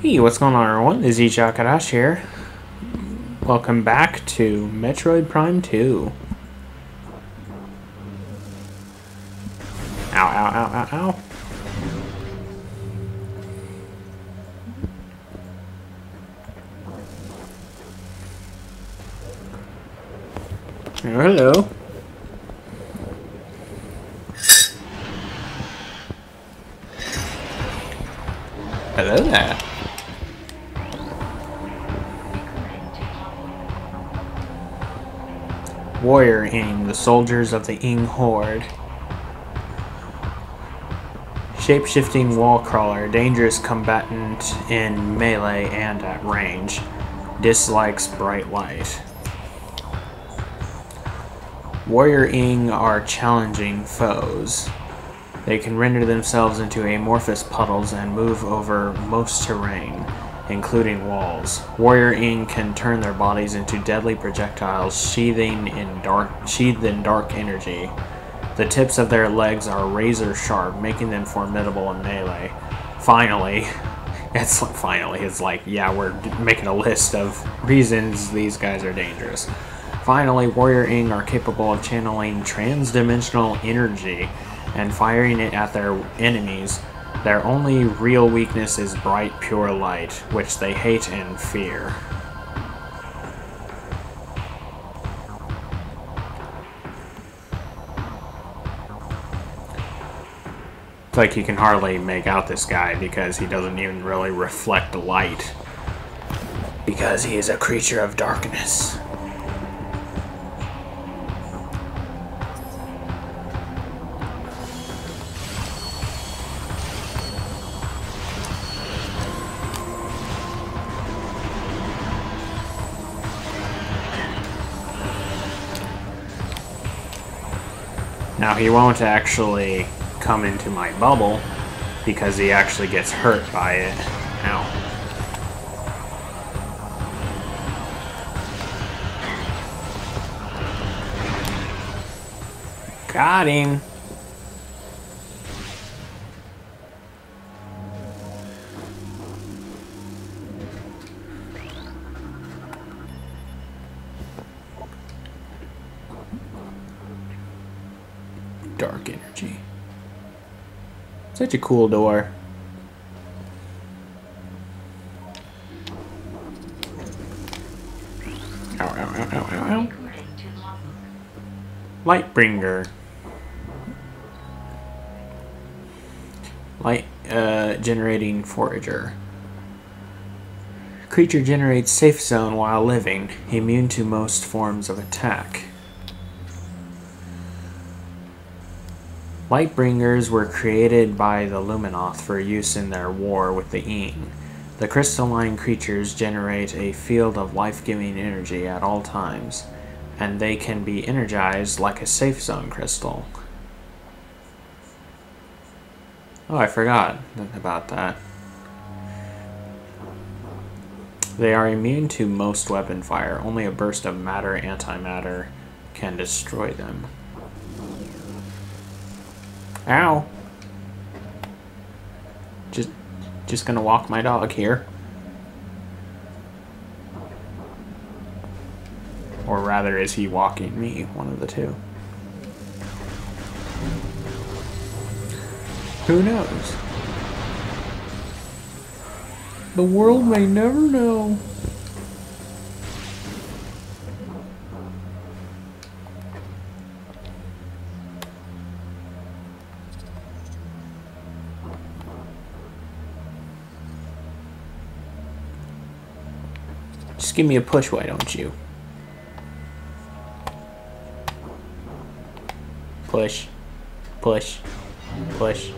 Hey, what's going on everyone? This is Ichakarash here. Welcome back to Metroid Prime 2. Ow, ow, ow, ow, ow. Hello. Hello there. Warrior Ing, the soldiers of the Ing Horde. Shape-shifting wall crawler, dangerous combatant in melee and at range. Dislikes bright light. Warrior Ing are challenging foes. They can render themselves into amorphous puddles and move over most terrain, including walls. Warrior Ing can turn their bodies into deadly projectiles sheathed in dark energy. The tips of their legs are razor sharp, making them formidable in melee. Finally, it's like, yeah, we're making a list of reasons these guys are dangerous. Finally, Warrior Ing are capable of channeling trans-dimensional energy and firing it at their enemies. Their only real weakness is bright, pure light, which they hate and fear. It's like you can hardly make out this guy because he doesn't even really reflect light. Because he is a creature of darkness. Now he won't actually come into my bubble because he actually gets hurt by it. Ow. Got him. Dark energy. Such a cool door. Ow, ow, ow, ow, ow, ow. Lightbringer. Light generating forager. Creature generates safe zone while living, immune to most forms of attack. Lightbringers were created by the Luminoth for use in their war with the Ing. The crystalline creatures generate a field of life-giving energy at all times, and they can be energized like a safe zone crystal. Oh, I forgot about that. They are immune to most weapon fire. Only a burst of matter antimatter can destroy them. Ow! Just gonna walk my dog here. Or rather, is he walking me? One of the two. Who knows? The world may never know. Just give me a push, why don't you? Push. Push. Push.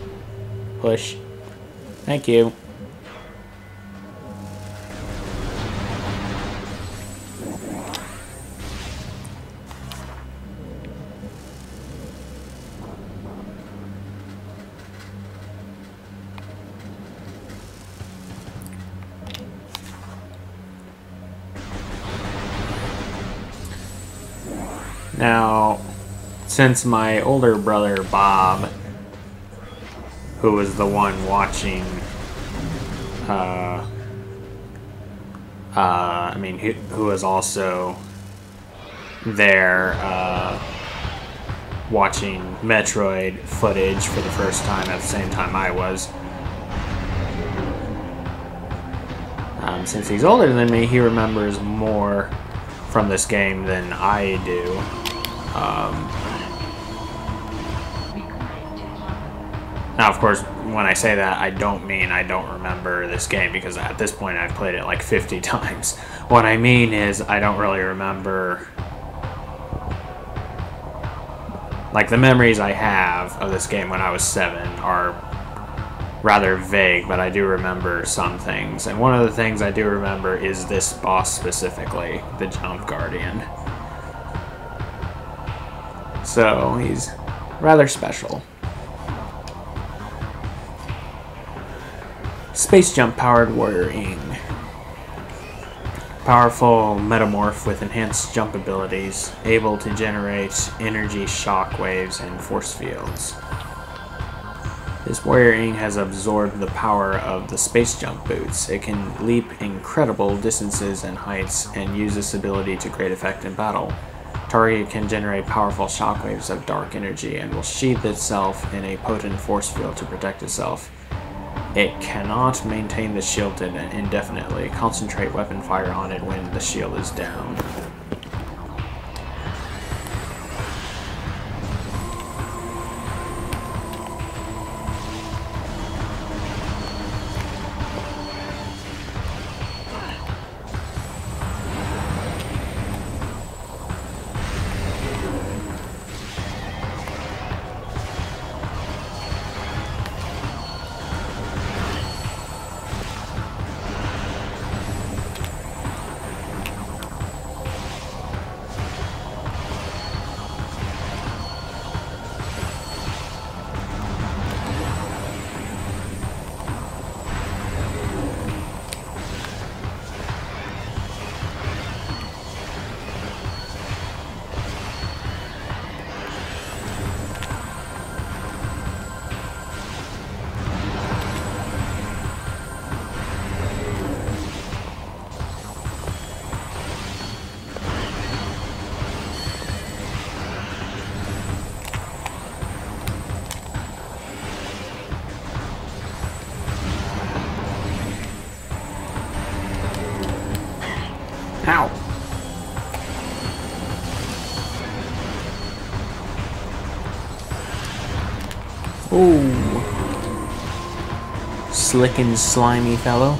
Push. Thank you. Now, since my older brother Bob, who was the one watching I mean, who was also there watching Metroid footage for the first time at the same time I was. Since he's older than me, he remembers more from this game than I do. Now, of course, when I say that, I don't mean I don't remember this game, because at this point I've played it like 50 times. What I mean is I don't really remember... Like, the memories I have of this game when I was 7 are rather vague, but I do remember some things. And one of the things I do remember is this boss specifically, the Jump Guardian. So, he's rather special. Space Jump powered Warrior Ing. Powerful metamorph with enhanced jump abilities, able to generate energy shockwaves and force fields. This Warrior Ing has absorbed the power of the Space Jump boots. It can leap incredible distances and heights and use this ability to great effect in battle. Target can generate powerful shockwaves of dark energy and will sheath itself in a potent force field to protect itself. It cannot maintain the shield indefinitely. Concentrate weapon fire on it when the shield is down. Ow! Ooh. Slick and slimy fellow.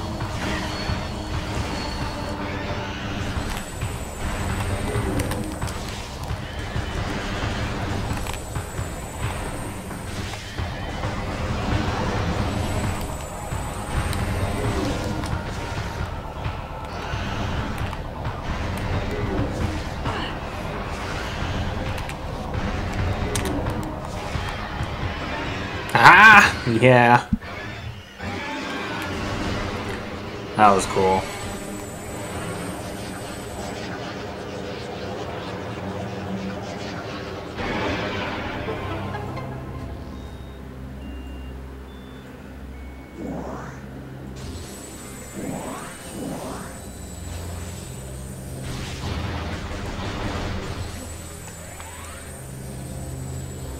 Ah! Yeah. That was cool.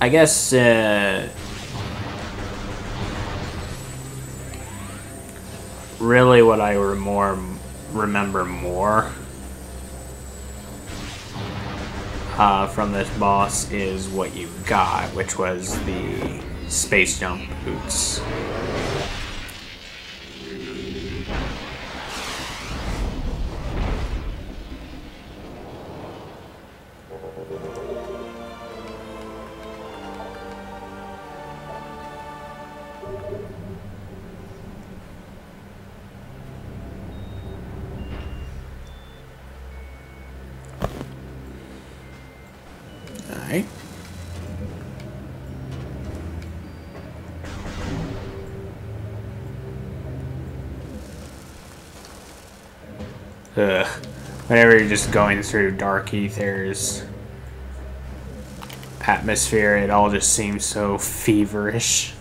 I guess, really what I remember more from this boss is what you got, which was the Space Jump boots. Alright. Ugh. Whenever you're just going through dark ether's atmosphere, it all just seems so feverish.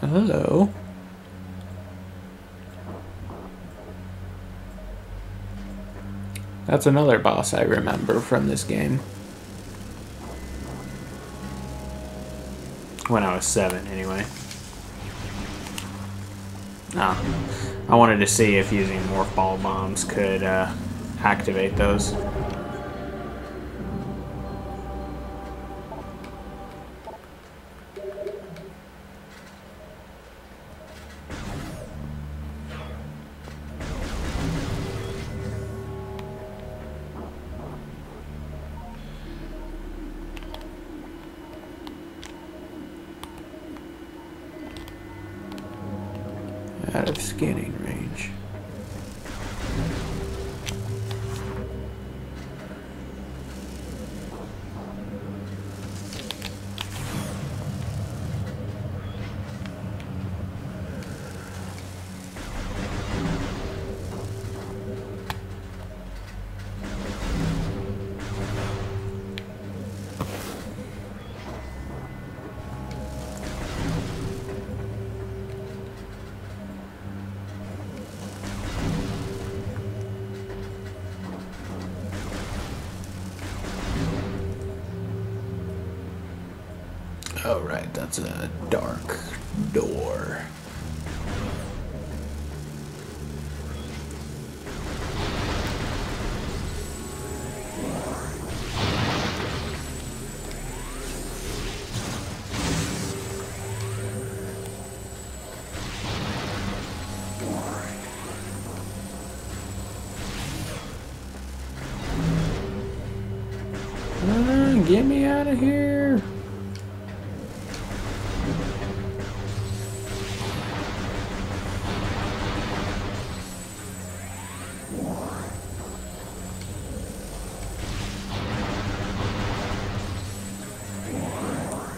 Hello. That's another boss I remember from this game. When I was 7, anyway. I wanted to see if using morph ball bombs could activate those. Out of scanning range. Oh, right, that's a dark door. Get me out of here!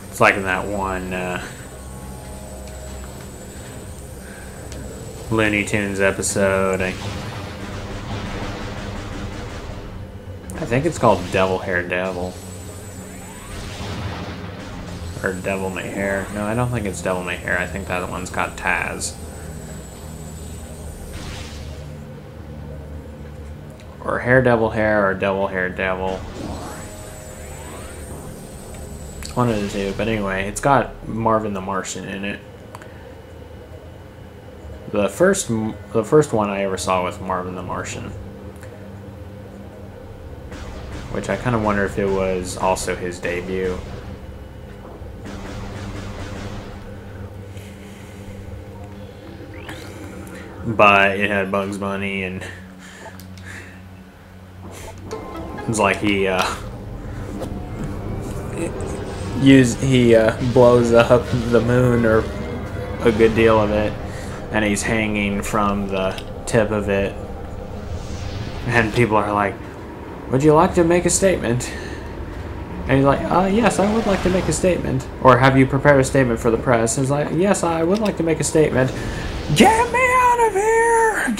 It's like in that one Looney Tunes episode. I think it's called Devil Hair Devil. Or Devil May Hair. No, I don't think it's Devil May Hair. I think that one's got Taz. Or Hair Devil Hair or Devil Hair Devil. It's one of the two. But anyway, it's got Marvin the Martian in it. The first one I ever saw was Marvin the Martian. Which I kind of wonder if it was also his debut. But it had Bugs Bunny, and it's like he blows up the moon, or a good deal of it, and he's hanging from the tip of it, and people are like, would you like to make a statement? And he's like, yes, I would like to make a statement. Or have you prepared a statement for the press? And he's like, yes, I would like to make a statement. Get me out of here!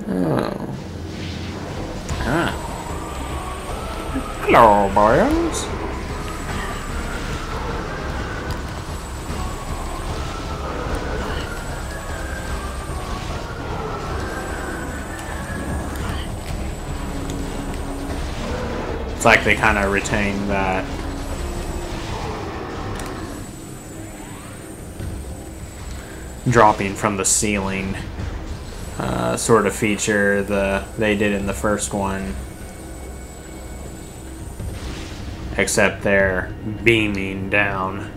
Oh. Huh. Hello, boys. It's like they kind of retain that dropping from the ceiling sort of feature they did in the first one, except they're beaming down.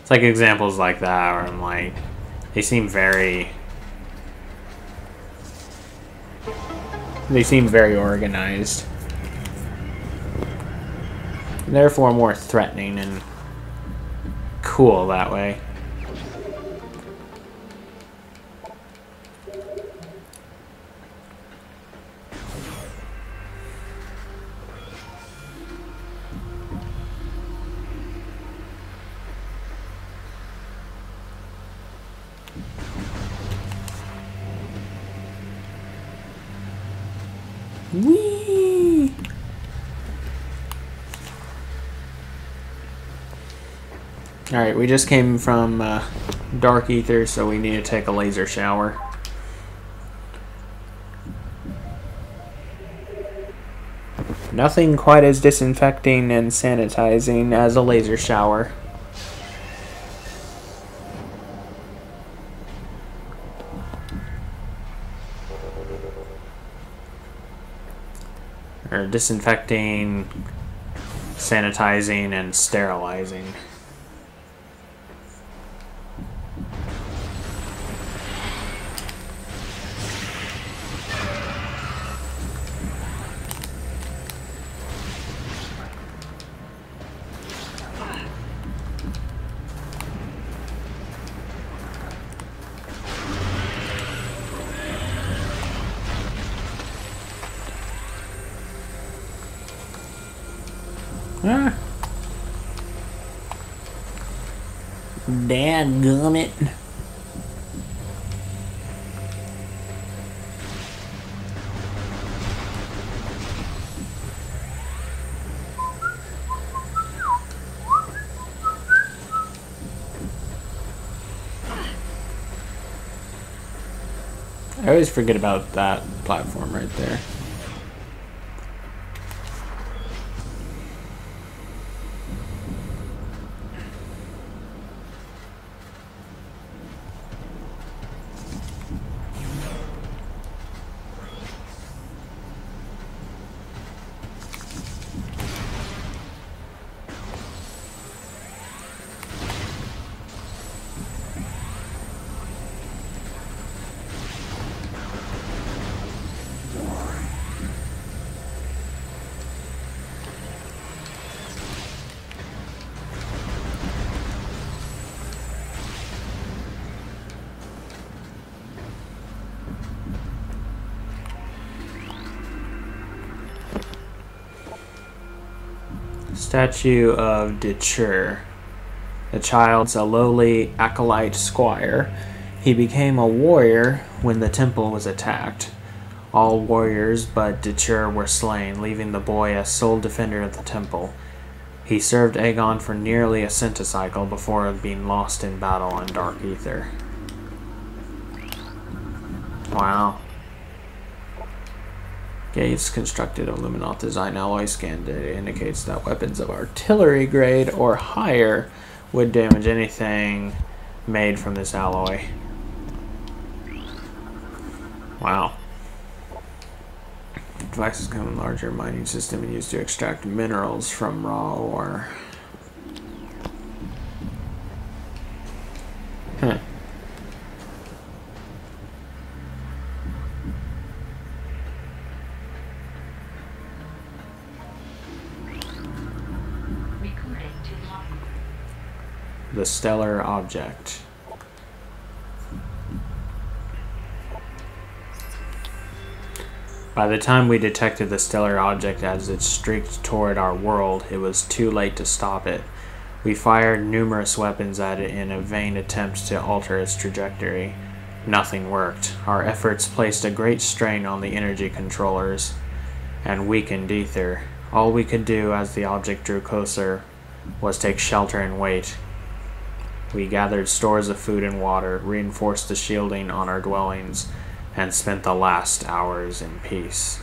It's like examples like that where I'm like, they seem very organized. And therefore more threatening and cool that way. Alright, we just came from dark ether, so we need to take a laser shower. Nothing quite as disinfecting and sanitizing as a laser shower. Or disinfecting, sanitizing, and sterilizing. Dadgummit. I always forget about that platform right there. Statue of Detur. The child's a lowly acolyte squire. He became a warrior when the temple was attacked. All warriors but Detur were slain, leaving the boy as sole defender of the temple. He served Aegon for nearly a centicycle before being lost in battle in Dark Ether. Wow. Gates constructed of Luminoth design alloy scan data indicates that weapons of artillery grade or higher would damage anything made from this alloy. Wow. Devices come in larger mining system and used to extract minerals from raw ore. Huh. The stellar object. By the time we detected the stellar object as it streaked toward our world, it was too late to stop it. We fired numerous weapons at it in a vain attempt to alter its trajectory. Nothing worked. Our efforts placed a great strain on the energy controllers and weakened Ether. All we could do as the object drew closer was take shelter and wait. We gathered stores of food and water, reinforced the shielding on our dwellings, and spent the last hours in peace.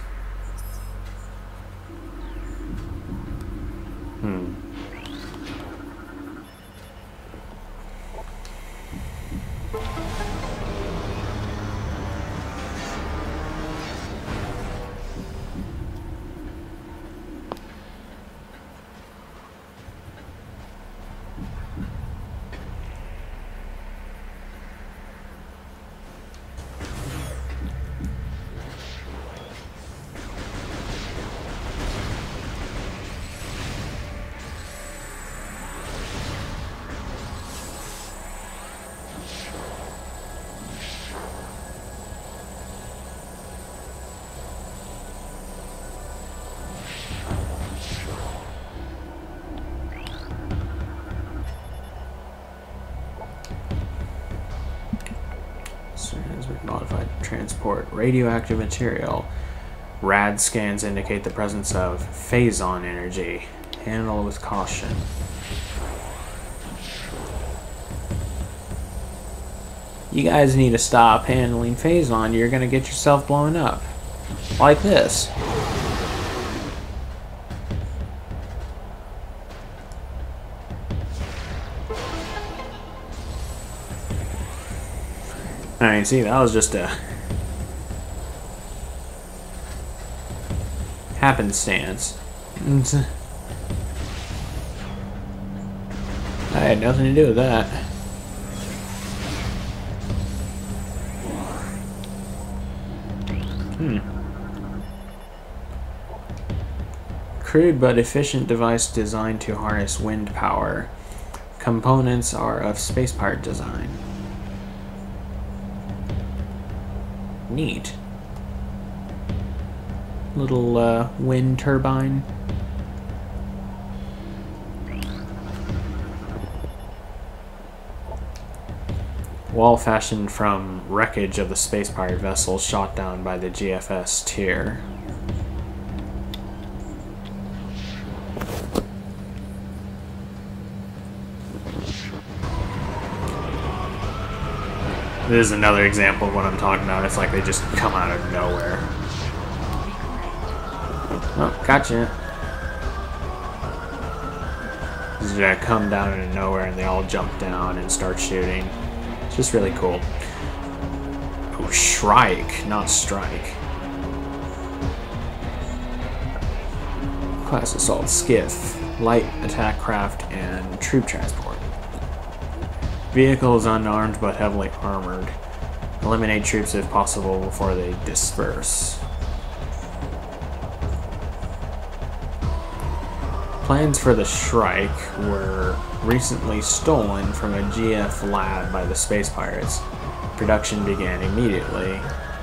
Modified transport radioactive material. Rad scans indicate the presence of phazon energy. Handle with caution. You guys need to stop handling Phazon. You're gonna get yourself blown up. Like this. Alright, see, that was just a happenstance. I had nothing to do with that. Crude but efficient device designed to harness wind power. Components are of space pirate design. Neat. Little wind turbine. Wall fashioned from wreckage of the space pirate vessel shot down by the GFS tier. This is another example of what I'm talking about. It's like they just come out of nowhere. Oh, gotcha. They come down out of nowhere and they all jump down and start shooting. It's just really cool. Oh, Shrike, not Strike. Class Assault Skiff, Light Attack Craft, and Troop Transport. Vehicle is unarmed but heavily armored. Eliminate troops if possible before they disperse. Plans for the Shrike were recently stolen from a GF lab by the Space Pirates. Production began immediately,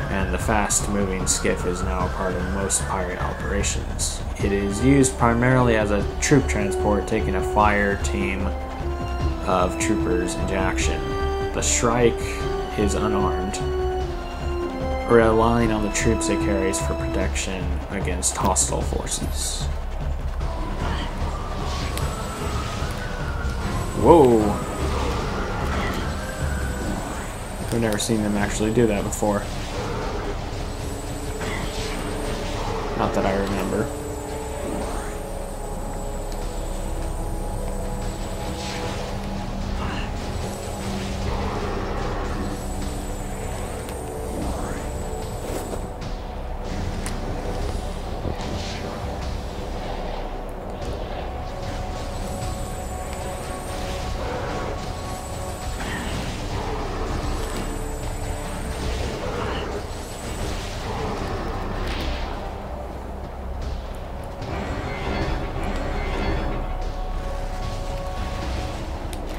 and the fast-moving skiff is now a part of most pirate operations. It is used primarily as a troop transport, taking a fire team of troopers into action. The Shrike is unarmed, relying on the troops it carries for protection against hostile forces. Whoa! I've never seen them actually do that before. Not that I remember.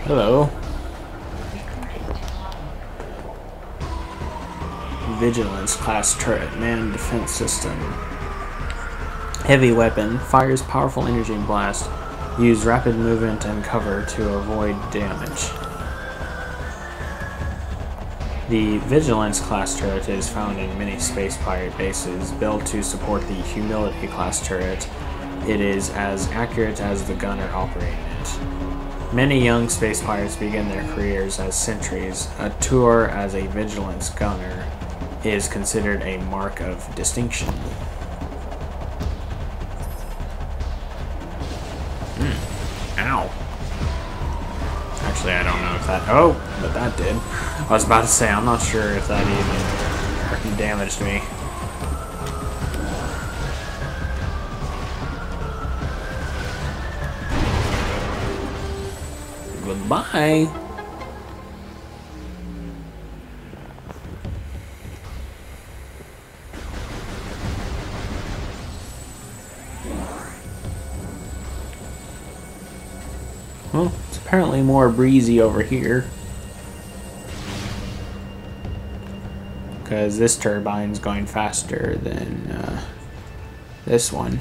Hello. Vigilance class turret, manned defense system. Heavy weapon, fires powerful energy and blast. Use rapid movement and cover to avoid damage. The Vigilance class turret is found in many space pirate bases. Built to support the Humility class turret, it is as accurate as the gunner operating it. Many young space pirates begin their careers as sentries. A tour as a Vigilance gunner is considered a mark of distinction. Ow. Actually, I don't know if that... Oh, but that did. I was about to say, I'm not sure if that even damaged me. Goodbye. Well, it's apparently more breezy over here. Because this turbine's going faster than this one.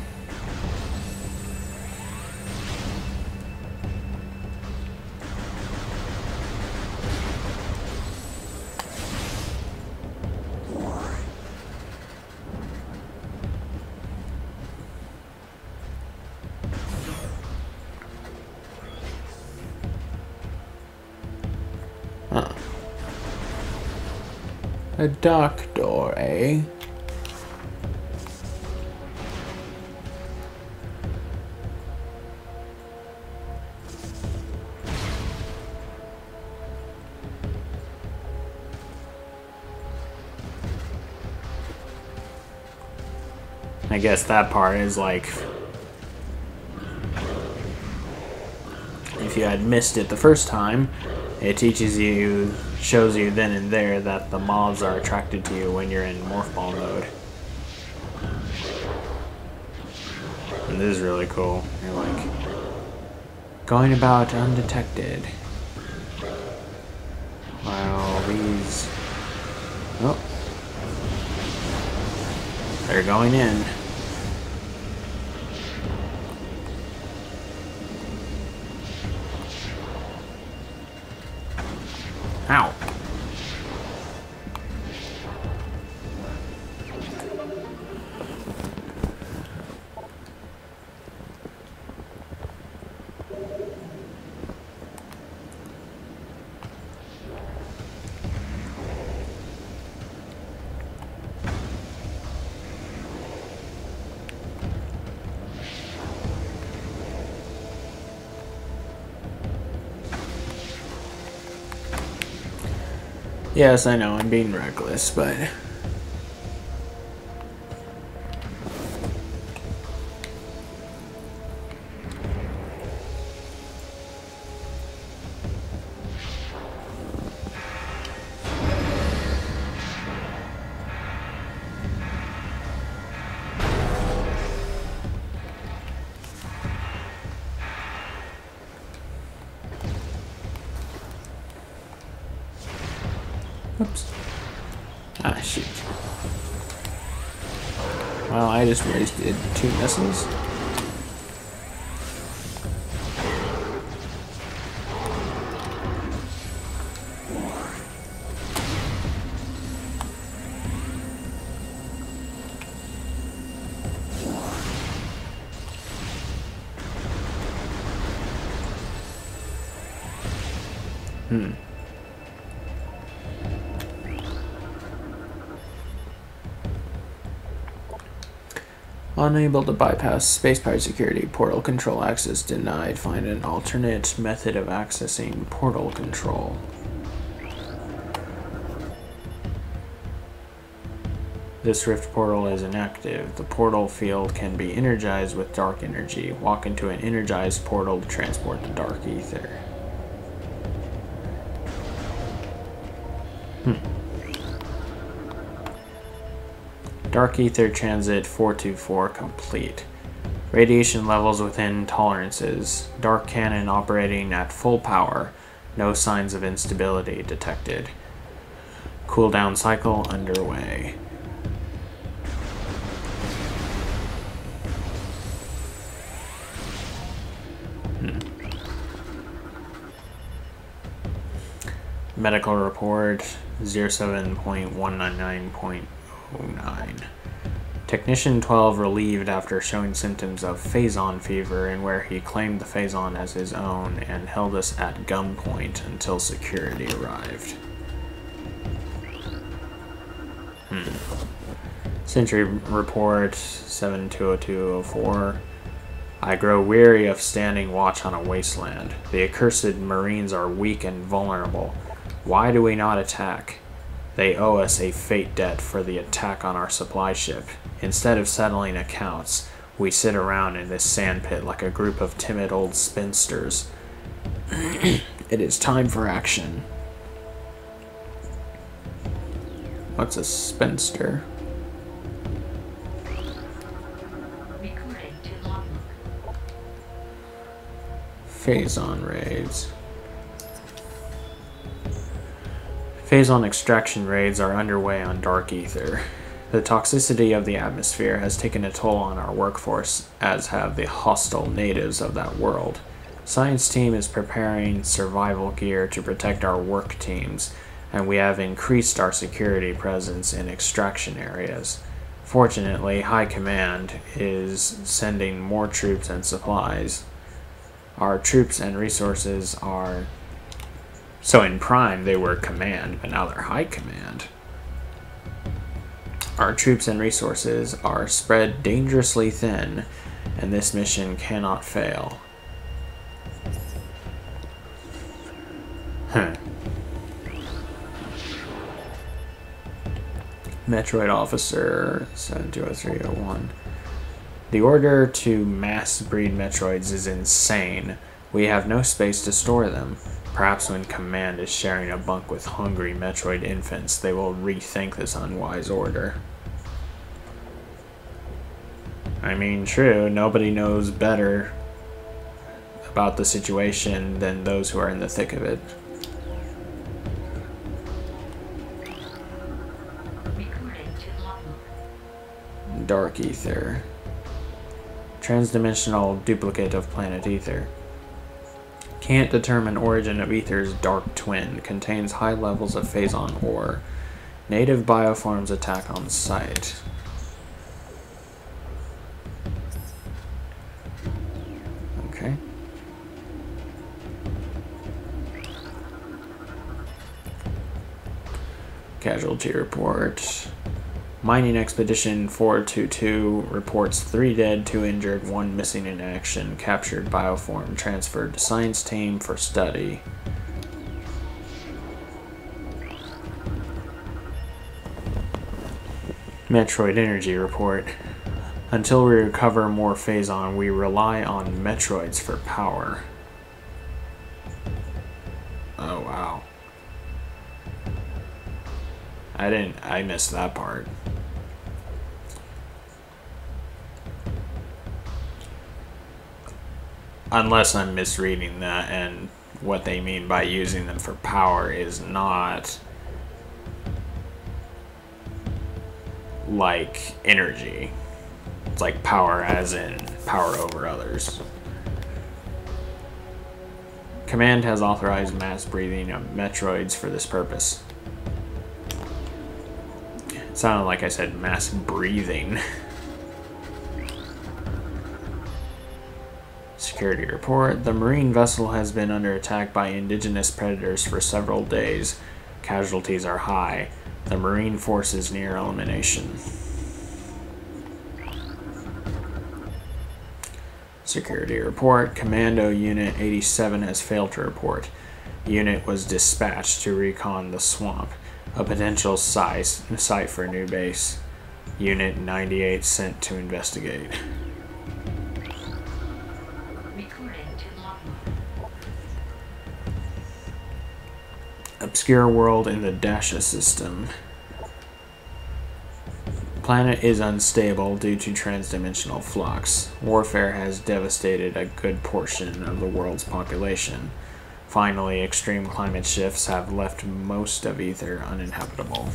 A duck door, eh? I guess that part is like, if you had missed it the first time, it teaches you, shows you then and there that the mobs are attracted to you when you're in Morph Ball mode. And this is really cool. You're like, going about undetected. While these... Oh. They're going in. Ow. Yes, I know, I'm being reckless, but... Oops. Ah, shoot. Well, I just wasted 2 missiles. Unable to bypass space pirate security. Portal control access denied. Find an alternate method of accessing portal control. This rift portal is inactive. The portal field can be energized with dark energy. Walk into an energized portal to transport the dark ether. Dark Ether Transit 424 complete. Radiation levels within tolerances. Dark cannon operating at full power. No signs of instability detected. Cooldown cycle underway. Medical report 07.199.09. Technician 12 relieved after showing symptoms of Phazon fever, and where he claimed the Phazon as his own and held us at gunpoint until security arrived. Sentry report 720204. I grow weary of standing watch on a wasteland. The accursed Marines are weak and vulnerable. Why do we not attack? They owe us a fate debt for the attack on our supply ship. Instead of settling accounts, we sit around in this sandpit like a group of timid old spinsters. It is time for action. What's a spinster? Phazon raids. Phazon extraction raids are underway on Dark Ether. The toxicity of the atmosphere has taken a toll on our workforce, as have the hostile natives of that world. Science team is preparing survival gear to protect our work teams, and we have increased our security presence in extraction areas. Fortunately, High Command is sending more troops and supplies. Our troops and resources are... So in Prime, they were Command, but now they're High Command. Our troops and resources are spread dangerously thin, and this mission cannot fail. Metroid Officer 720301. The order to mass breed Metroids is insane. We have no space to store them. Perhaps when Command is sharing a bunk with hungry Metroid infants, they will rethink this unwise order. I mean, true, nobody knows better about the situation than those who are in the thick of it. Dark Ether. Transdimensional duplicate of planet Ether. Can't determine origin of Ether's dark twin. Contains high levels of Phazon ore. Native bioforms attack on sight. Okay. Casualty report. Mining Expedition 422 reports 3 dead, 2 injured, 1 missing in action. Captured bioform transferred to science team for study. Metroid Energy report. Until we recover more Phazon, we rely on Metroids for power. Oh wow. I missed that part. Unless I'm misreading that, and what they mean by using them for power is not like energy. It's like power as in power over others. Command has authorized mass breathing of Metroids for this purpose. It sounded like I said mass breathing. Security report. The marine vessel has been under attack by indigenous predators for several days. Casualties are high. The marine force is near elimination. Security report. Commando Unit 87 has failed to report. Unit was dispatched to recon the swamp, a potential site for a new base. Unit 98 sent to investigate. Obscure world in the Dasha system. Planet is unstable due to transdimensional flux. Warfare has devastated a good portion of the world's population. Finally, extreme climate shifts have left most of Ether uninhabitable.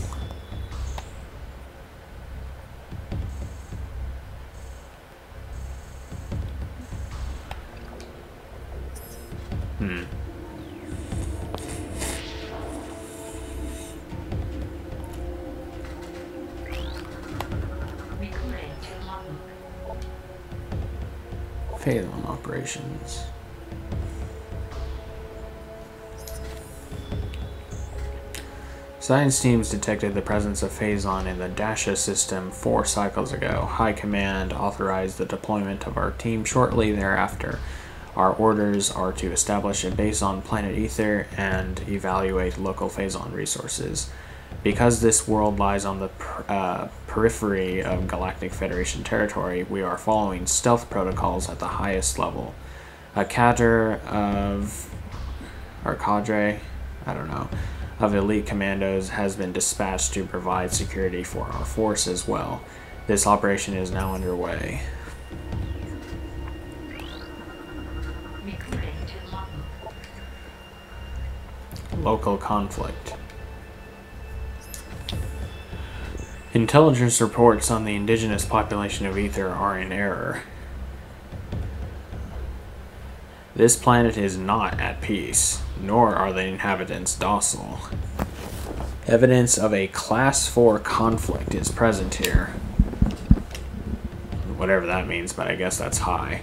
Phazon operations. Science teams detected the presence of Phazon in the Dasha system 4 cycles ago. High Command authorized the deployment of our team shortly thereafter. Our orders are to establish a base on planet Ether and evaluate local Phazon resources. Because this world lies on the periphery of Galactic Federation territory, we are following stealth protocols at the highest level. A cadre of elite commandos has been dispatched to provide security for our force as well. This operation is now underway. Local conflict. Intelligence reports on the indigenous population of Ether are in error. This planet is not at peace, nor are the inhabitants docile. Evidence of a Class 4 conflict is present here. Whatever that means, but I guess that's high.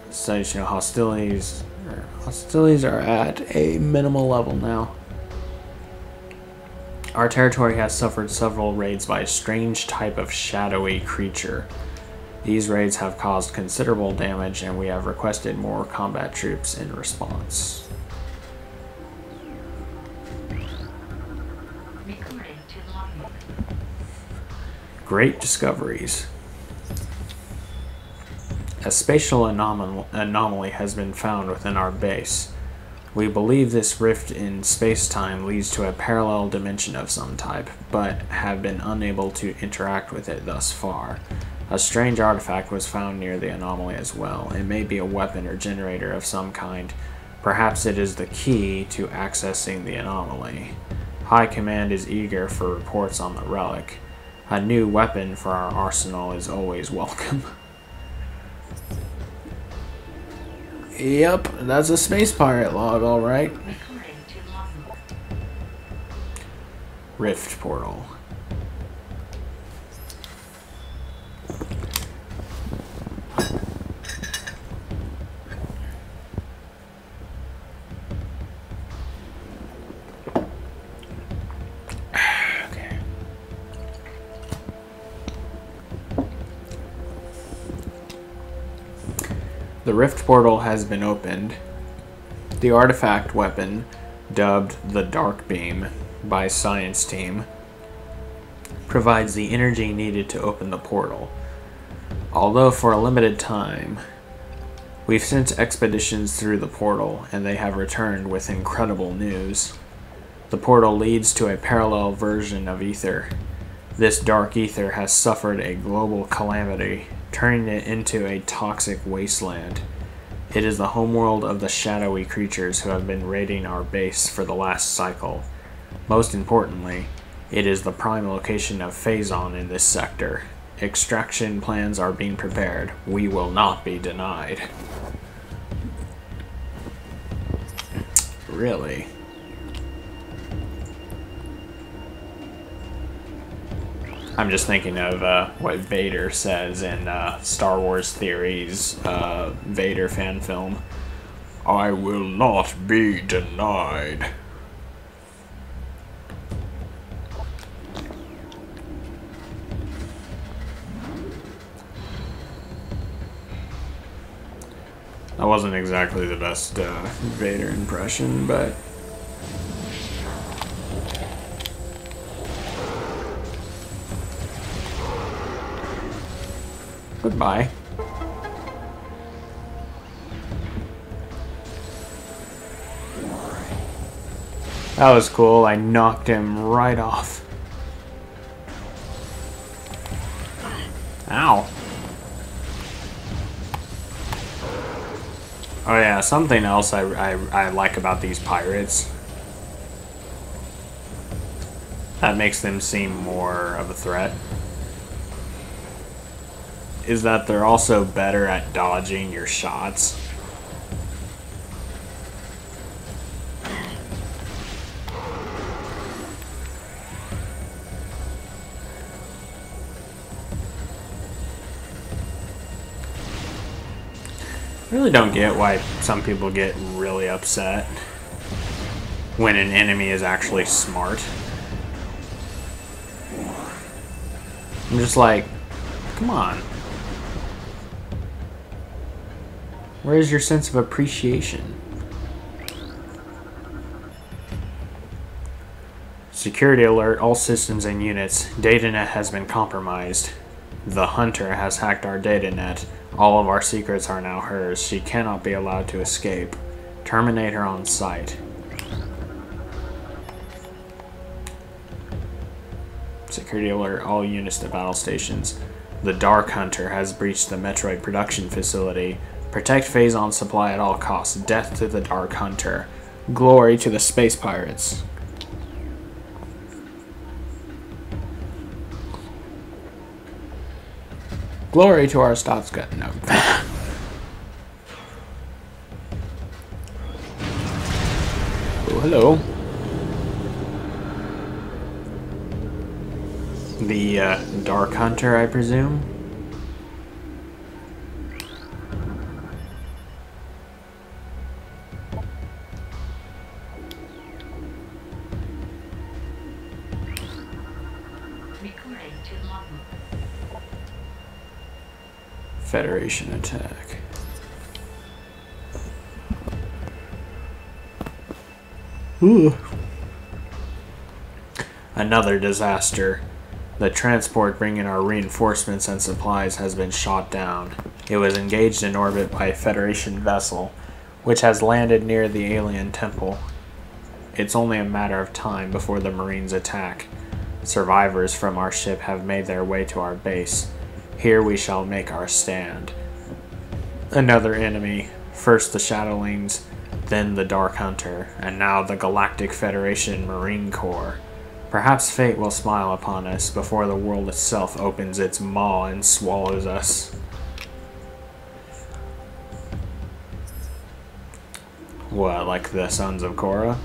So, hostilities are at a minimal level now. Our territory has suffered several raids by a strange type of shadowy creature. These raids have caused considerable damage, and we have requested more combat troops in response. Great discoveries. A spatial anomaly has been found within our base. We believe this rift in space-time leads to a parallel dimension of some type, but have been unable to interact with it thus far. A strange artifact was found near the anomaly as well. It may be a weapon or generator of some kind. Perhaps it is the key to accessing the anomaly. High Command is eager for reports on the relic. A new weapon for our arsenal is always welcome. Yep, that's a space pirate log, alright. Rift portal. Okay. The rift portal has been opened. The artifact weapon, dubbed the Dark Beam by Science Team, provides the energy needed to open the portal. Although for a limited time, we've sent expeditions through the portal, and they have returned with incredible news. The portal leads to a parallel version of Ether. This dark ether has suffered a global calamity, turning it into a toxic wasteland. It is the homeworld of the shadowy creatures who have been raiding our base for the last cycle. Most importantly, it is the prime location of Phazon in this sector. Extraction plans are being prepared. We will not be denied. Really? I'm just thinking of what Vader says in Star Wars Theories Vader fan film. I will not be denied. That wasn't exactly the best Vader impression, but... Goodbye. That was cool. I knocked him right off. Ow. Oh yeah, something else I like about these pirates that makes them seem more of a threat is that they're also better at dodging your shots. I really don't get why some people get really upset when an enemy is actually smart. I'm just like, come on. Where's your sense of appreciation? Security alert, all systems and units. DataNet has been compromised. The Hunter has hacked our DataNet. All of our secrets are now hers. She cannot be allowed to escape. Terminate her on sight. Security alert, all units to battle stations. The Dark Hunter has breached the Metroid production facility. Protect Phazon's supply at all costs. Death to the Dark Hunter. Glory to the space pirates. Glory to our stats gun. No. Oh, hello. The Dark Hunter, I presume. Federation attack. Ooh. Another disaster. The transport bringing our reinforcements and supplies has been shot down. It was engaged in orbit by a Federation vessel, which has landed near the alien temple. It's only a matter of time before the Marines attack. Survivors from our ship have made their way to our base. Here we shall make our stand. Another enemy, first the Shadowlings, then the Dark Hunter, and now the Galactic Federation Marine Corps. Perhaps fate will smile upon us before the world itself opens its maw and swallows us. What, like the Sons of Korra?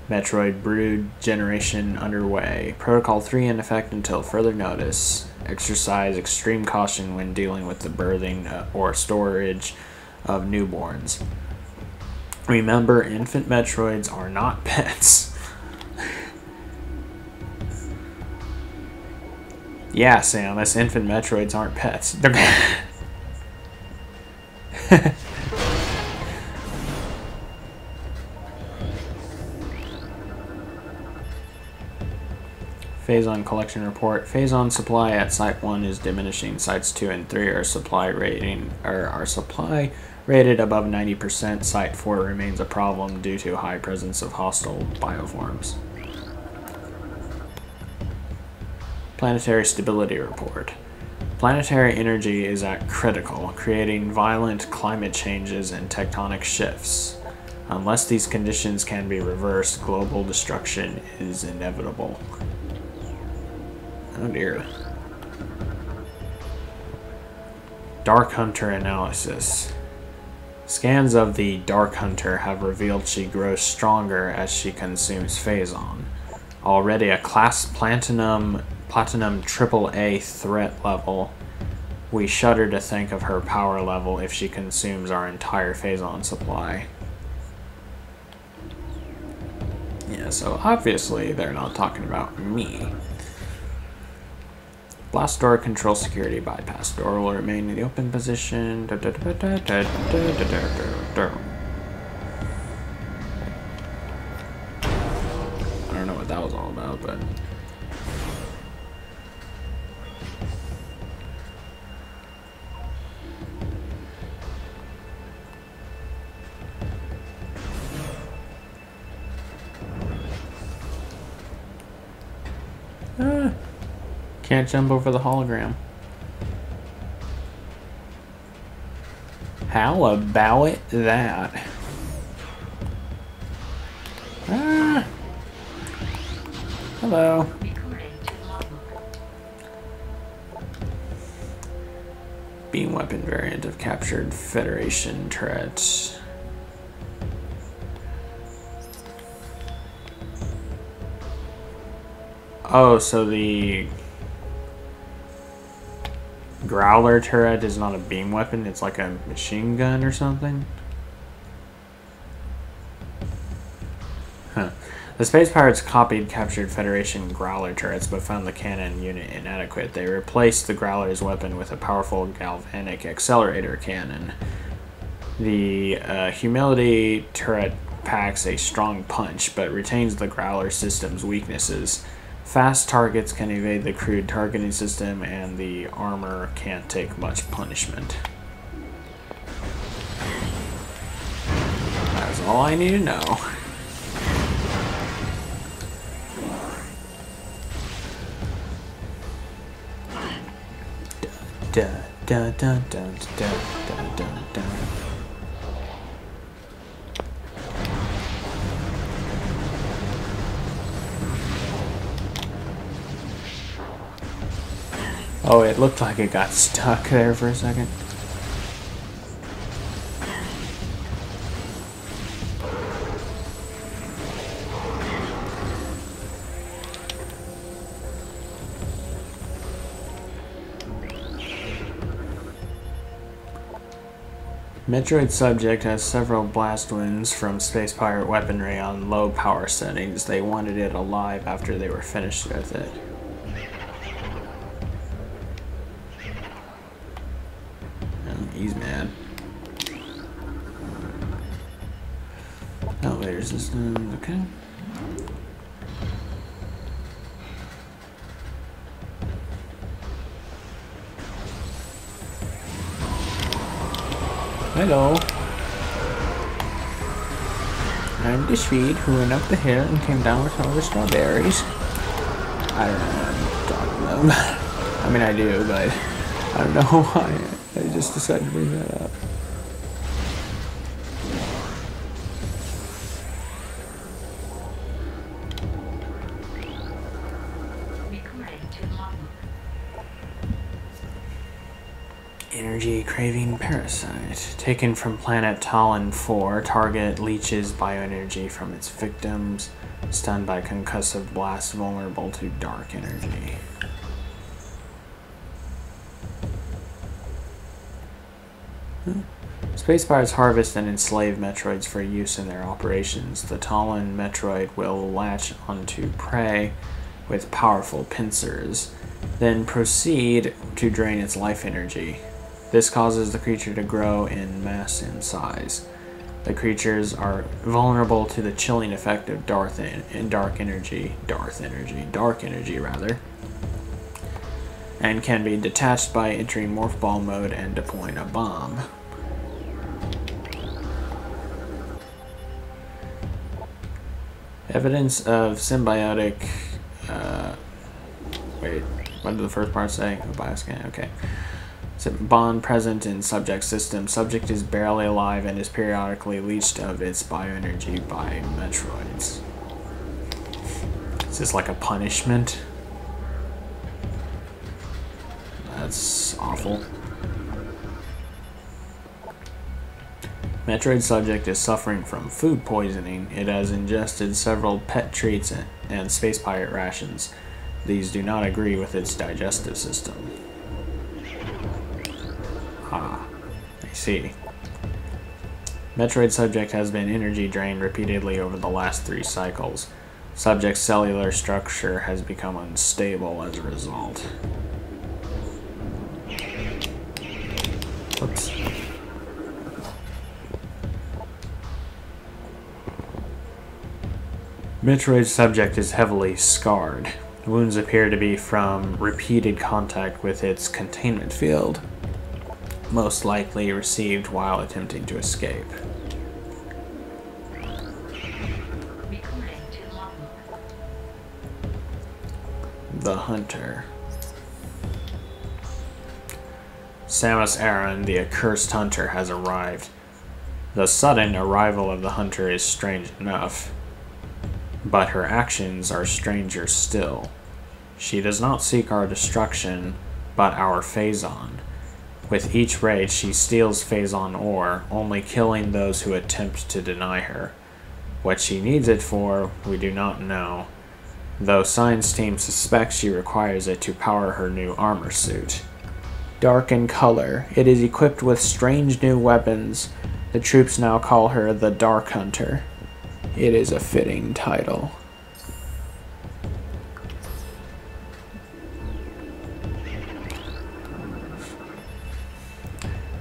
Metroid Brood generation underway. Protocol 3 in effect until further notice. Exercise extreme caution when dealing with the birthing or storage of newborns. Remember, infant Metroids are not pets. Yeah, Samus, infant Metroids aren't pets. They're Phazon collection report. Phazon supply at Site 1 is diminishing. Sites 2 and 3 are supply rated above 90%. Site 4 remains a problem due to high presence of hostile bioforms. Planetary stability report. Planetary energy is at critical, creating violent climate changes and tectonic shifts. Unless these conditions can be reversed, global destruction is inevitable. Oh dear. Dark Hunter analysis. Scans of the Dark Hunter have revealed she grows stronger as she consumes Phazon. Already a class Platinum AAA threat level, we shudder to think of her power level if she consumes our entire Phazon supply. Yeah, so obviously they're not talking about me. Blast door control security bypass. Door will remain in the open position. I don't know what that was all about, but... Can't jump over the hologram. How about that? Ah. Hello. Beam weapon variant of captured Federation turret. Oh, so the Growler turret is not a beam weapon, it's like a machine gun or something? Huh. The Space Pirates copied captured Federation Growler turrets but found the cannon unit inadequate. They replaced the Growler's weapon with a powerful galvanic accelerator cannon. The Humility turret packs a strong punch but retains the Growler system's weaknesses. Fast targets can evade the crude targeting system, and the armor can't take much punishment. That's all I need to know. Da da da da da da da da. Oh, it looked like it got stuck there for a second. Metroid subject has several blast wounds from space pirate weaponry on low power settings. They wanted it alive after they were finished with it. Oh, he's mad. Elevator system, okay. Hello. I'm the Swede who went up the hill and came down with all the strawberries. I don't know what I'm talking about. I mean, I do, but I don't know why. I just decided to bring that up. Energy craving parasite. Taken from planet Talon 4, target leeches bioenergy from its victims. Stunned by concussive blasts, vulnerable to dark energy. Space pirates harvest and enslave Metroids for use in their operations. The Talon Metroid will latch onto prey with powerful pincers, then proceed to drain its life energy. This causes the creature to grow in mass and size. The creatures are vulnerable to the chilling effect of dark energy, and can be detached by entering morph ball mode and deploying a bomb. Evidence of symbiotic. Wait, what did the first part say? A bioscan. Okay. Bond present in subject system. Subject is barely alive and is periodically leached of its bioenergy by Metroids. Is this like a punishment? That's awful. Metroid subject is suffering from food poisoning. It has ingested several pet treats and space pirate rations. These do not agree with its digestive system. Ah, I see. Metroid subject has been energy drained repeatedly over the last 3 cycles. Subject's cellular structure has become unstable as a result. Whoops. Metroid subject is heavily scarred. Wounds appear to be from repeated contact with its containment field, most likely received while attempting to escape. The Hunter. Samus Aran, the accursed hunter, has arrived. The sudden arrival of the hunter is strange enough, but her actions are stranger still. She does not seek our destruction, but our Phazon. With each raid, she steals Phazon ore, only killing those who attempt to deny her. What she needs it for, we do not know, though science team suspects she requires it to power her new armor suit. Dark in color, it is equipped with strange new weapons. The troops now call her the Dark Hunter. It is a fitting title.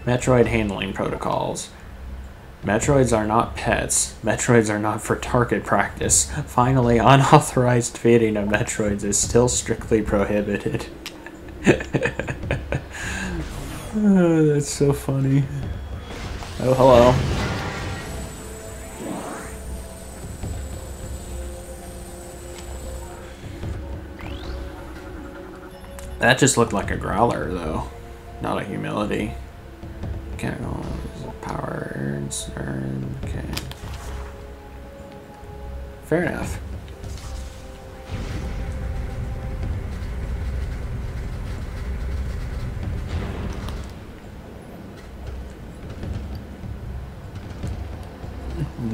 Metroid handling protocols. Metroids are not pets. Metroids are not for target practice. Finally, unauthorized feeding of Metroids is still strictly prohibited. Oh, that's so funny. Oh, hello. That just looked like a growler, though, not a humility. Chemicals, power, okay. Fair enough.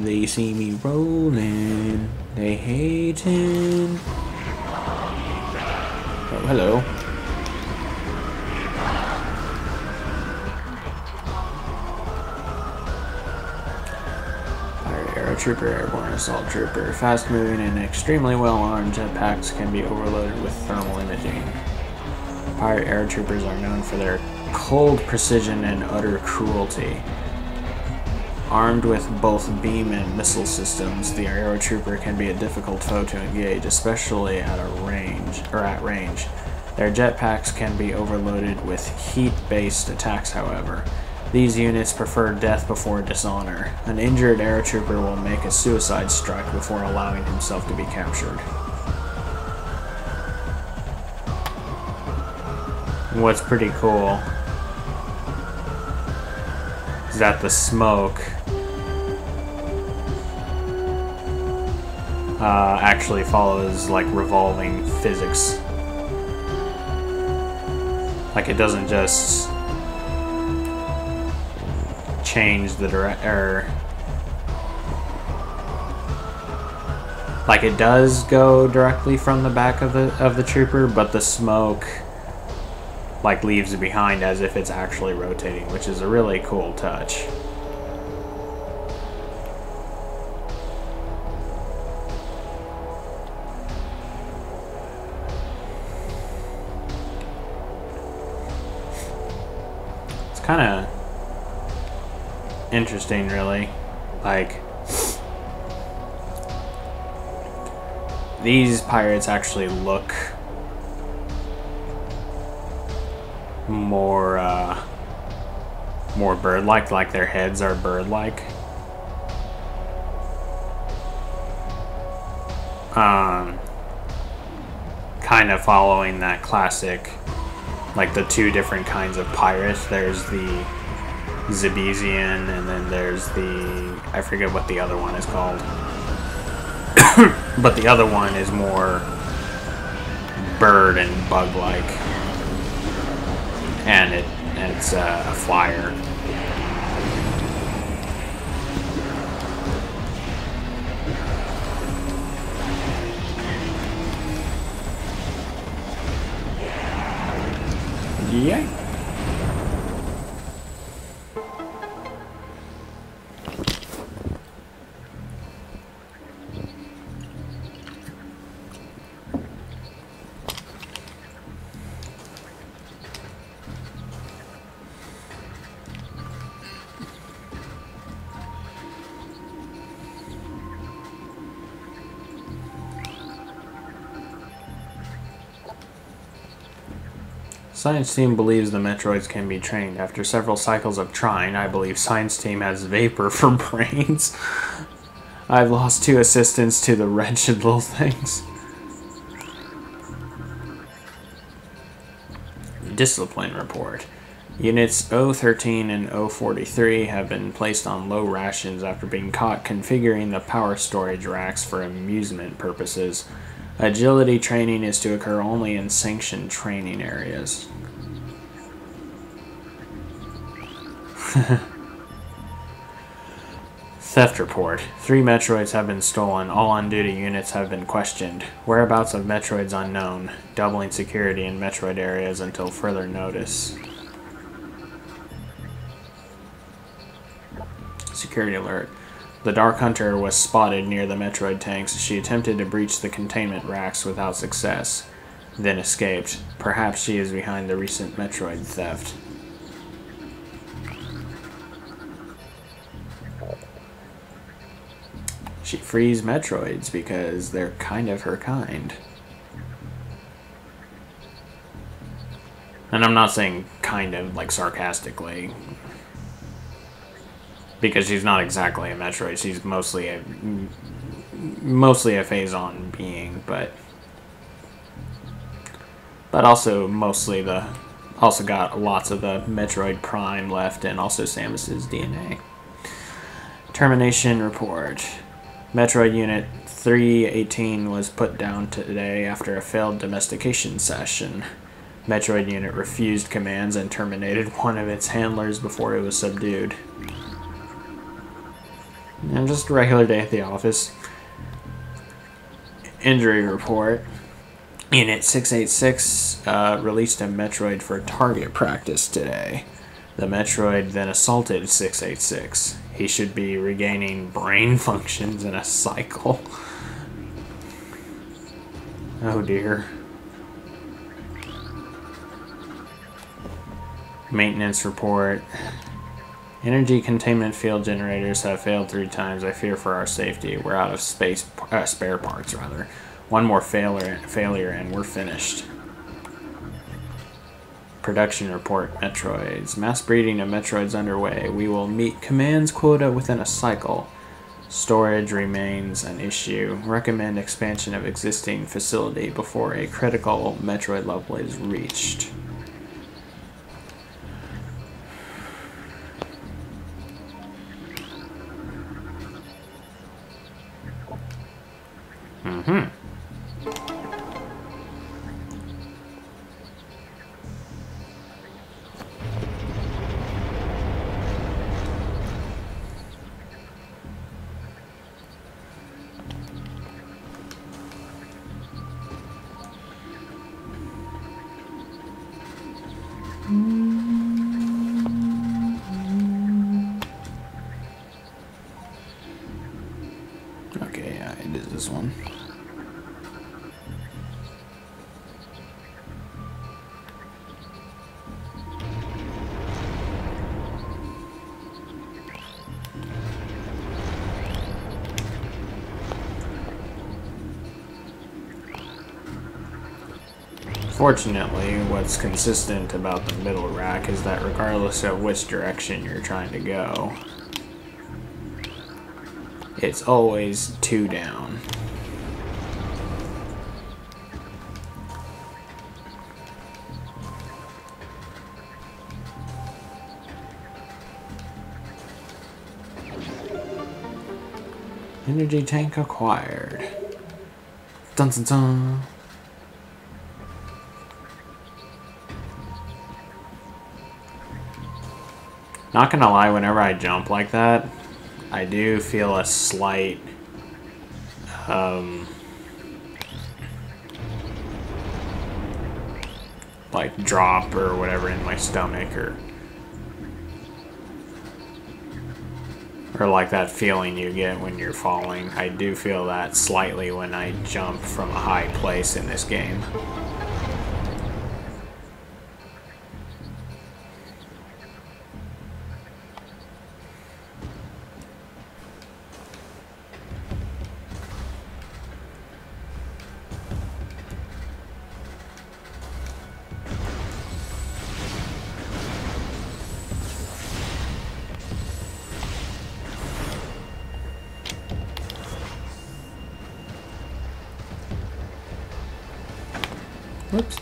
They see me rolling, they hating. Oh, hello. Trooper, Airborne Assault Trooper. Fast-moving and extremely well-armed jetpacks can be overloaded with thermal imaging. Pirate aerotroopers are known for their cold precision and utter cruelty. Armed with both beam and missile systems, the aerotrooper can be a difficult foe to engage, especially at range. Their jetpacks can be overloaded with heat-based attacks, however. These units prefer death before dishonor. An injured aerotrooper will make a suicide strike before allowing himself to be captured. What's pretty cool is that the smoke actually follows like revolving physics. Like it doesn't just change the like it does go directly from the back of the trooper, but the smoke like leaves it behind as if it's actually rotating, which is a really cool touch. It's kind of interesting, really. Like, these pirates actually look more bird-like, like their heads are bird-like. Kind of following that classic, like the two different kinds of pirates. There's the Zebesian, and then there's the, I forget what the other one is called. But the other one is more bird and bug-like. And it's a flyer. Yeah. Science team believes the Metroids can be trained. After several cycles of trying, I believe science team has vapor for brains. I've lost 2 assistants to the wretched little things. Discipline report. Units 013 and 043 have been placed on low rations after being caught configuring the power storage racks for amusement purposes. Agility training is to occur only in sanctioned training areas. Theft report. 3 Metroids have been stolen. All on-duty units have been questioned. Whereabouts of Metroids unknown. Doubling security in Metroid areas until further notice. Security alert. The Dark Hunter was spotted near the Metroid tanks. She attempted to breach the containment racks without success, then escaped. Perhaps she is behind the recent Metroid theft. She frees Metroids because they're kind of her kind. And I'm not saying kind of like sarcastically, because she's not exactly a Metroid. She's mostly a Phazon being, but also also got lots of the Metroid Prime left, and also Samus's DNA. Termination report. Metroid Unit 318 was put down today after a failed domestication session. Metroid Unit refused commands and terminated one of its handlers before it was subdued. And just a regular day at the office. Injury report. Unit 686 released a Metroid for target practice today. The Metroid then assaulted 686. He should be regaining brain functions in a cycle. Oh dear. Maintenance report. Energy containment field generators have failed 3 times. I fear for our safety. We're out of spare parts, rather. One more failure and we're finished. Production report, Metroids. Mass breeding of Metroids underway. We will meet commands quota within a cycle. Storage remains an issue. Recommend expansion of existing facility before a critical Metroid level is reached. Okay, yeah, it is this one. Fortunately, what's consistent about the middle rack is that regardless of which direction you're trying to go, it's always 2 down. Energy tank acquired. Dun dun dun. Not gonna lie, whenever I jump like that, I do feel a slight like drop or whatever in my stomach, or like that feeling you get when you're falling. I do feel that slightly when I jump from a high place in this game. Whoops.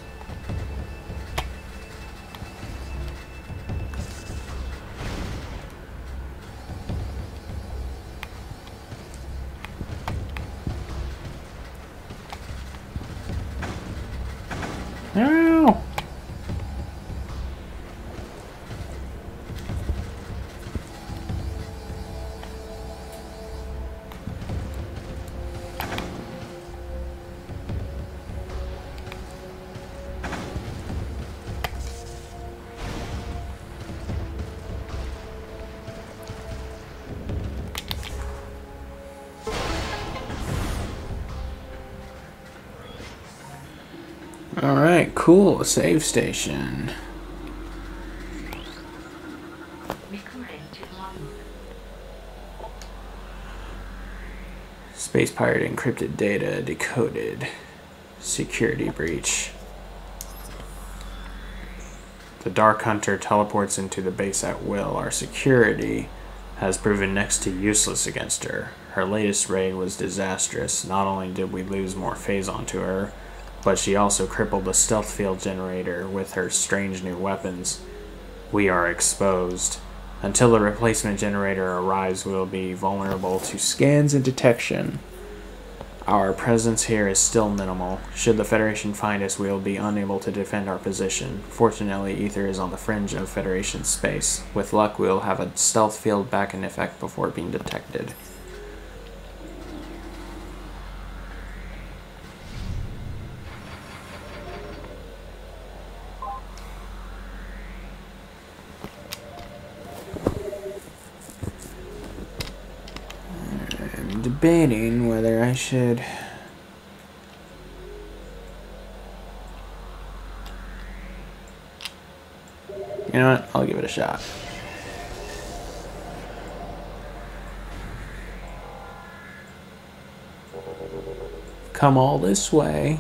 No. Alright, cool. Save station. Space pirate encrypted data decoded. Security breach. The Dark Hunter teleports into the base at will. Our security has proven next to useless against her. Her latest raid was disastrous. Not only did we lose more phazon to her, but she also crippled the stealth field generator with her strange new weapons. We are exposed. Until the replacement generator arrives, we will be vulnerable to scans and detection. Our presence here is still minimal. Should the Federation find us, we will be unable to defend our position. Fortunately, Ether is on the fringe of Federation space. With luck, we will have a stealth field back in effect before being detected. debating whether I should... You know what? I'll give it a shot. Come all this way.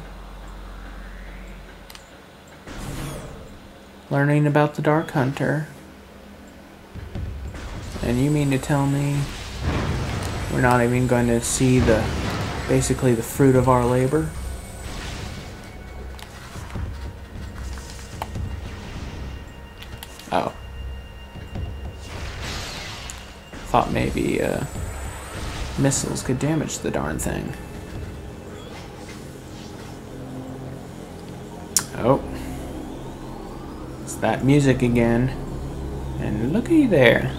Learning about the Dark Hunter. And you mean to tell me we're not even going to see basically the fruit of our labor? Oh. Thought maybe missiles could damage the darn thing. Oh. It's that music again. And looky there.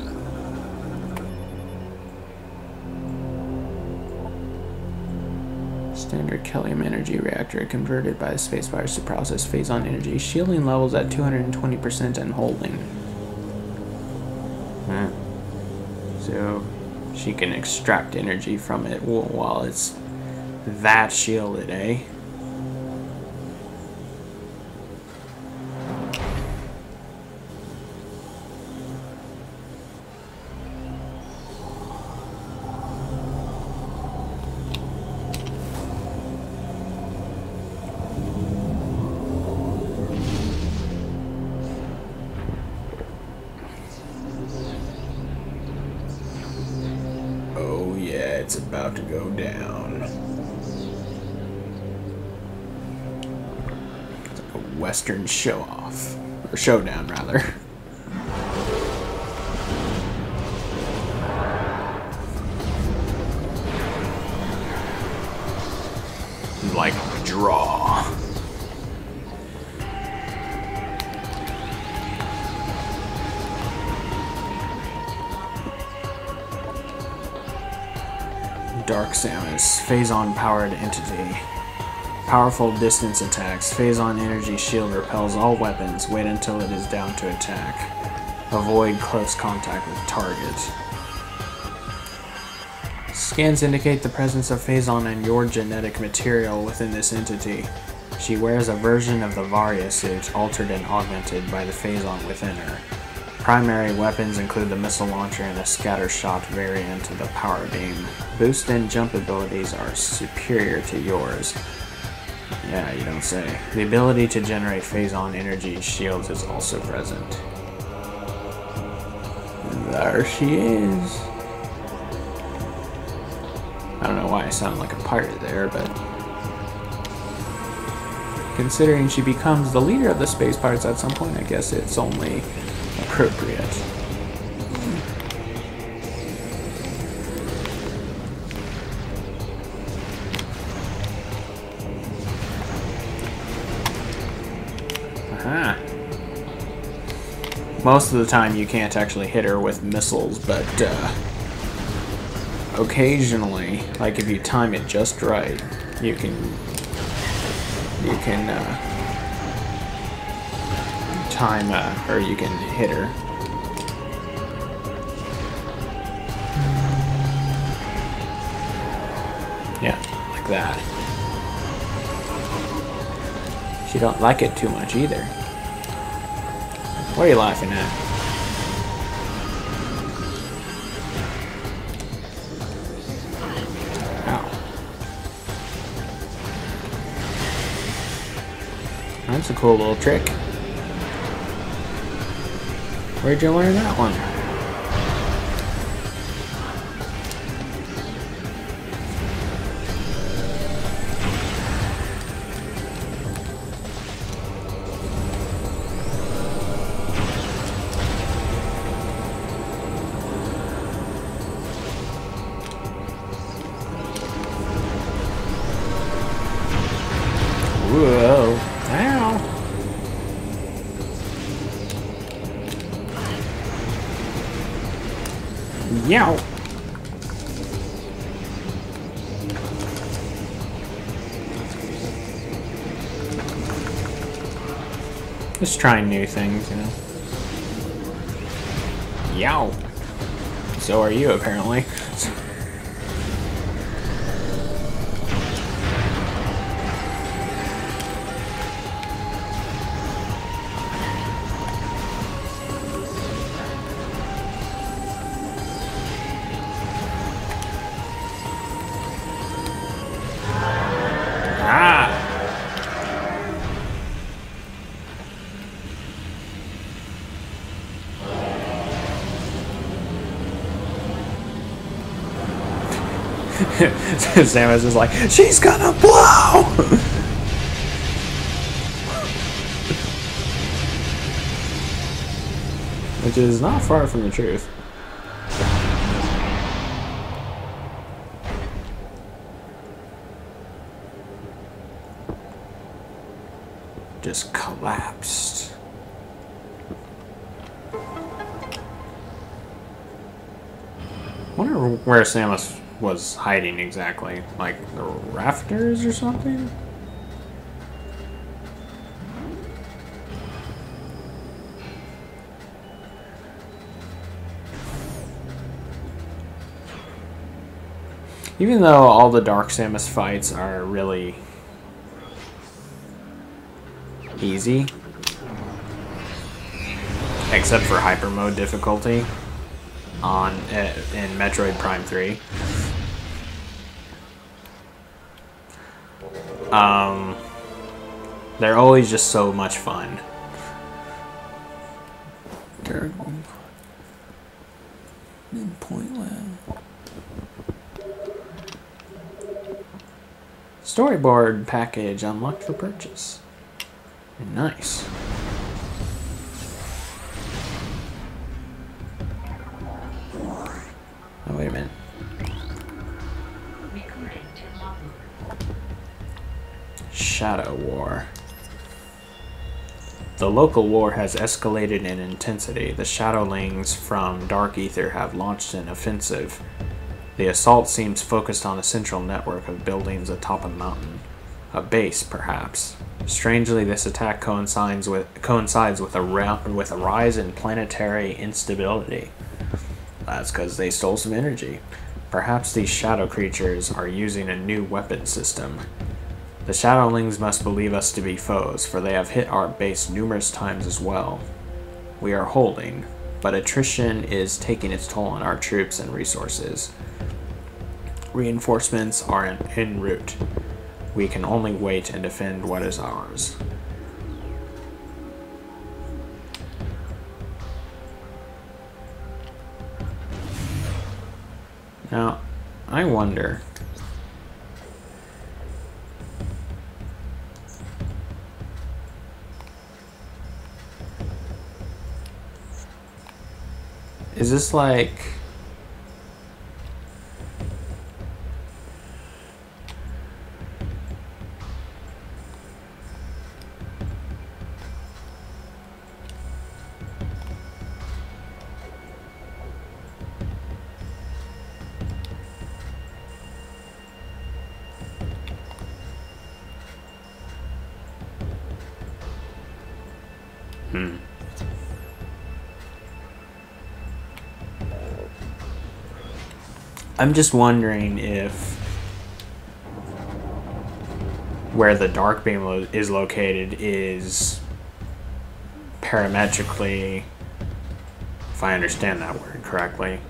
Standard Kellium energy reactor converted by the spacefires to process phase-on energy. Shielding levels at 220% and holding. So she can extract energy from it while it's that shielded, eh? It's about to go down. It's like a Western show-off. Or showdown, rather. Like a draw. Dark Samus, phase-on powered entity. Powerful distance attacks. Phase-on energy shield repels all weapons. Wait until it is down to attack. Avoid close contact with target. Scans indicate the presence of phase-on and your genetic material within this entity. She wears a version of the Varia suit, altered and augmented by the phase-on within her. Primary weapons include the missile launcher and a scatter shot variant of the power beam. Boost and jump abilities are superior to yours. Yeah, you don't say. The ability to generate phase-on energy shields is also present. And there she is. I don't know why I sound like a pirate there, but considering she becomes the leader of the space pirates at some point, I guess it's only appropriate. Aha. Most of the time you can't actually hit her with missiles, but occasionally, like if you time it just right, you can time or you can hit her. Yeah, like that. She don't like it too much either. What are you laughing at? That's a cool little trick. Where'd you learn that one? Whoa. Ow. Yow. Just trying new things, you know. Yow. So are you, apparently. Samus is like, she's gonna blow! Which is not far from the truth. Just collapsed. Wonder where Samus was hiding exactly. Like the rafters or something? Even though all the Dark Samus fights are really easy, except for hyper mode difficulty on in Metroid Prime 3. They're always just so much fun. Terrible. Midpoint land. Storyboard package unlocked for purchase. Nice. Oh, wait a minute. Shadow War. The local war has escalated in intensity. The Shadowlings from Dark Aether have launched an offensive. The assault seems focused on a central network of buildings atop a mountain. A base, perhaps. Strangely, this attack coincides with a rise in planetary instability. That's because they stole some energy. Perhaps these shadow creatures are using a new weapon system. The Shadowlings must believe us to be foes, for they have hit our base numerous times as well. We are holding, but attrition is taking its toll on our troops and resources. Reinforcements are en route. We can only wait and defend what is ours. Now, I wonder... is this like... I'm just wondering if where the dark beam is located is parametrically, if I understand that word correctly.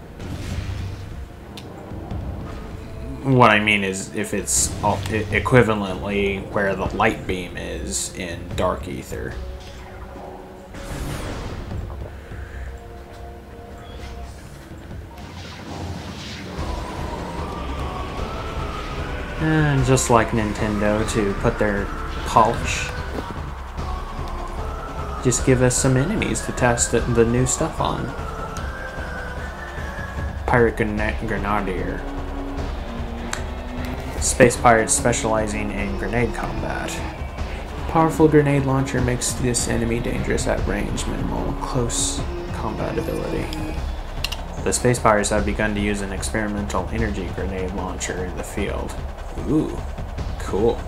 What I mean is if it's equivalently where the light beam is in Dark Aether. And just like Nintendo to put their polish, just give us some enemies to test the new stuff on. Pirate Grenadier. Space pirates specializing in grenade combat. Powerful grenade launcher makes this enemy dangerous at range, minimal close combat ability. The space pirates have begun to use an experimental energy grenade launcher in the field. Ooh, cool.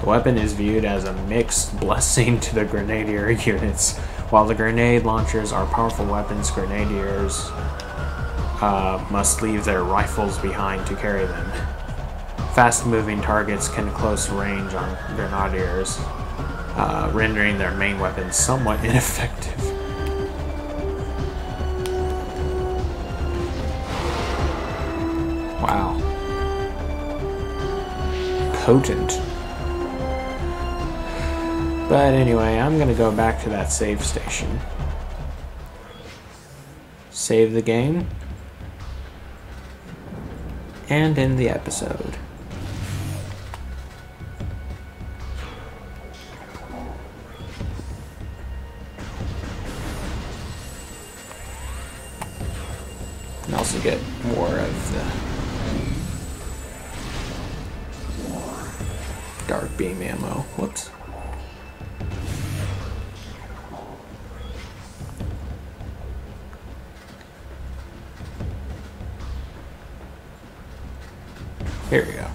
The weapon is viewed as a mixed blessing to the grenadier units. While the grenade launchers are powerful weapons, grenadiers must leave their rifles behind to carry them. Fast-moving targets can close range on grenadiers, rendering their main weapons somewhat ineffective. Wow. Potent. But anyway, I'm gonna go back to that save station. Save the game. and end the episode. And also get more of the dark beam ammo. Whoops. Here we go.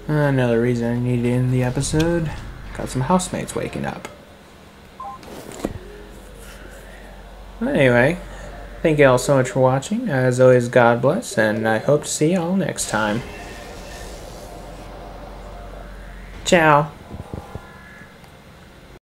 Another reason I need to end the episode. Got some housemates waking up. Anyway, thank you all so much for watching. As always, God bless, and I hope to see you all next time. Ciao.